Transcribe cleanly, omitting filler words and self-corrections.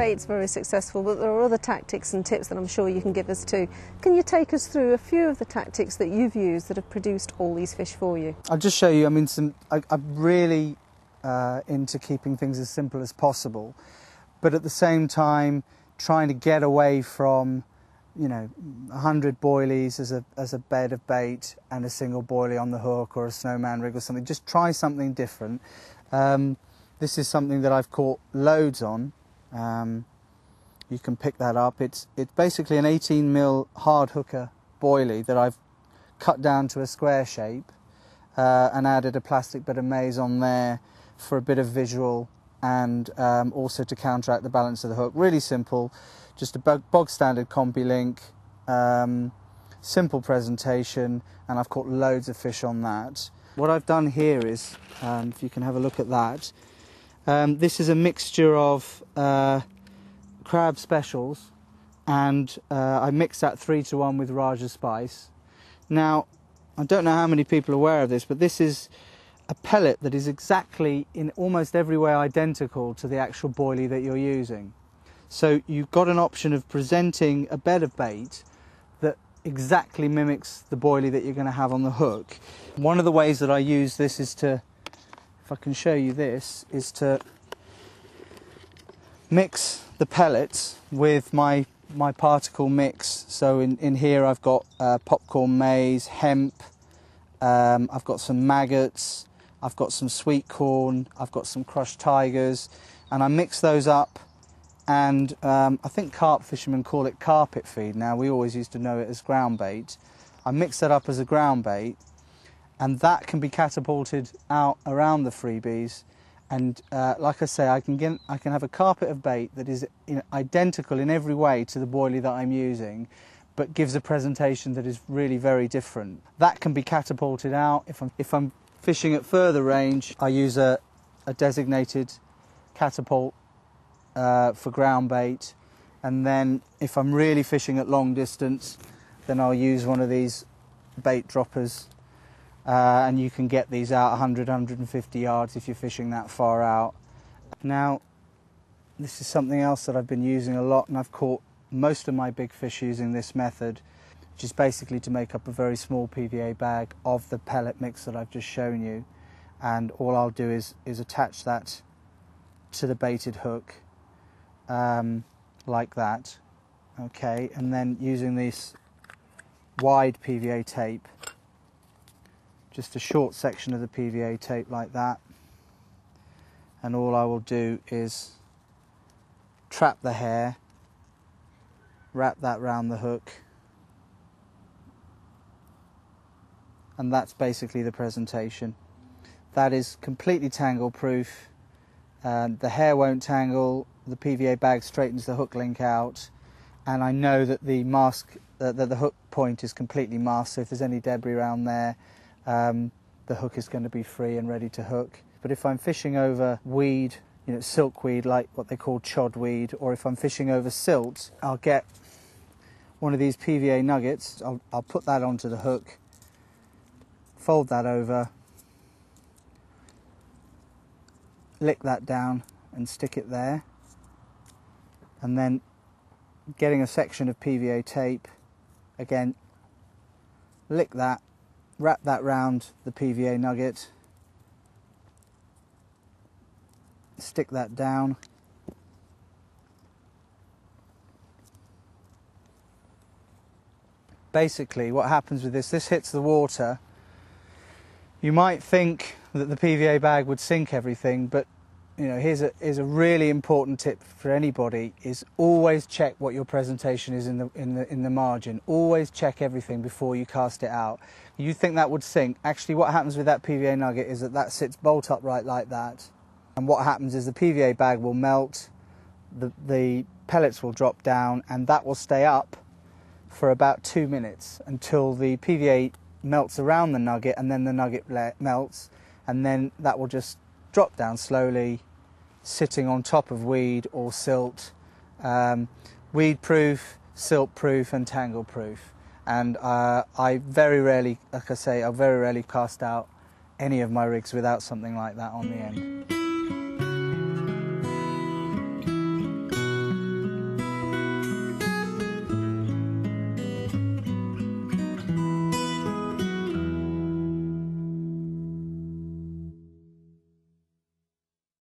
bait's very successful, but there are other tactics and tips that I'm sure you can give us too. Can you take us through a few of the tactics that you've used that have produced all these fish for you? I'll just show you. I mean, I'm really into keeping things as simple as possible, but at the same time trying to get away from, you know, 100 boilies as a bed of bait and a single boilie on the hook or a snowman rig or something. Just try something different. This is something that I've caught loads on. You can pick that up. It's basically an 18mm hard hooker boilie that I've cut down to a square shape and added a plastic bit of maize on there for a bit of visual and also to counteract the balance of the hook. Really simple, just a bog standard combi link, simple presentation, and I've caught loads of fish on that. What I've done here is, if you can have a look at that, this is a mixture of crab specials, and I mixed that 3-to-1 with Raja spice. Now, I don't know how many people are aware of this, but this is a pellet that is exactly, in almost every way, identical to the actual boilie that you're using. So you've got an option of presenting a bed of bait that exactly mimics the boilie that you're going to have on the hook. One of the ways that I use this is to, if I can show you this, is to mix the pellets with my particle mix. So in here I've got popcorn maize, hemp, I've got some maggots, I've got some sweet corn, I've got some crushed tigers, and I mix those up, and I think carp fishermen call it carpet feed now. We always used to know it as ground bait. I mix that up as a ground bait, and that can be catapulted out around the freebies. And like I say, I can have a carpet of bait that is identical in every way to the boilie that I'm using, but gives a presentation that is really very different. That can be catapulted out. If I'm fishing at further range, I use a designated catapult for ground bait, and then if I'm really fishing at long distance, then I'll use one of these bait droppers. And you can get these out 100, 150 yards if you're fishing that far out. Now, this is something else that I've been using a lot, and I've caught most of my big fish using this method, which is basically to make up a very small PVA bag of the pellet mix that I've just shown you. And all I'll do is attach that to the baited hook, like that. Okay, and then using this wide PVA tape, just a short section of the PVA tape like that, and all I will do is trap the hair, wrap that round the hook, and that's basically the presentation. That is completely tangle proof. The hair won't tangle, the PVA bag straightens the hook link out, and I know that the hook point is completely masked, so if there's any debris around there, the hook is going to be free and ready to hook. But if I'm fishing over weed, you know, silkweed, like what they call chodweed, or if I'm fishing over silt, I'll get one of these PVA nuggets, I'll put that onto the hook, fold that over, lick that down and stick it there, and then getting a section of PVA tape, again, lick that, wrap that round the PVA nugget, stick that down, basically what happens with this hits the water. You might think that the PVA bag would sink everything, but you know, here's a really important tip for anybody: is always check what your presentation is in the margin. Always check everything before you cast it out. You think that would sink. Actually, what happens with that PVA nugget is that sits bolt upright like that, and what happens is the PVA bag will melt, the pellets will drop down, and that will stay up for about 2 minutes until the PVA melts around the nugget, and then the nugget melts, and then that will just drop down slowly, sitting on top of weed or silt. Weed proof, silt proof and tangle proof. And I very rarely, like I say, I very rarely cast out any of my rigs without something like that on the end.